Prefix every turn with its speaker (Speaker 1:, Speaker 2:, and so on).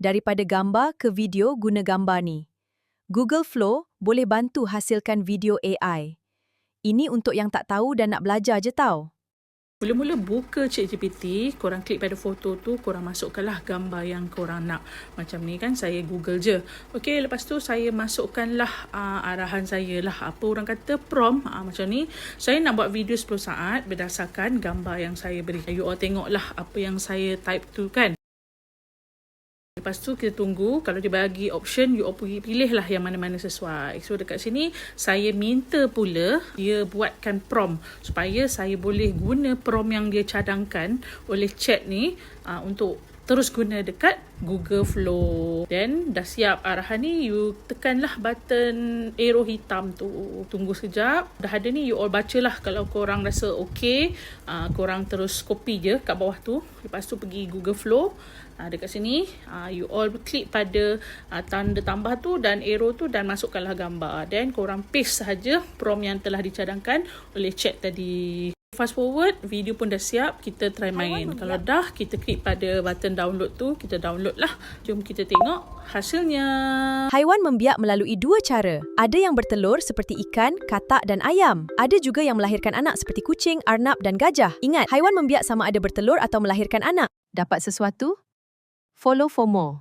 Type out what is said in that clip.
Speaker 1: daripada gambar ke video guna gambar ni. Google Flow boleh bantu hasilkan video AI. Ini untuk yang tak tahu dan nak belajar je tau.
Speaker 2: Mula-mula buka ChatGPT, korang klik pada foto tu, korang masukkanlah gambar yang korang nak. Macam ni kan, saya Google je. Okey, lepas tu saya masukkanlah arahan saya lah. Apa orang kata prompt, macam ni. Saya nak buat video 10 saat berdasarkan gambar yang saya beri. You all tengoklah apa yang saya type tu kan. Lepas tu kita tunggu, kalau dia bagi option, you all pergi pilihlah yang mana-mana sesuai. So dekat sini, saya minta pula dia buatkan prompt supaya saya boleh guna prompt yang dia cadangkan oleh chat ni untuk terus guna dekat Google Flow. Then dah siap arahan ni, you tekanlah button arrow hitam tu. Tunggu sekejap. Dah ada ni, you all bacalah. Kalau korang rasa okay, korang terus copy je kat bawah tu. Lepas tu pergi Google Flow. Dekat sini, you all klik pada tanda tambah tu dan arrow tu dan masukkanlah gambar. Then korang paste sahaja prompt yang telah dicadangkan oleh chat tadi. Fast forward, video pun dah siap, kita try main. Kalau dah, kita klik pada button download tu, kita download lah. Jom kita tengok hasilnya.
Speaker 1: Haiwan membiak melalui dua cara. Ada yang bertelur seperti ikan, katak dan ayam. Ada juga yang melahirkan anak seperti kucing, arnab dan gajah. Ingat, haiwan membiak sama ada bertelur atau melahirkan anak. Dapat sesuatu? Follow for more.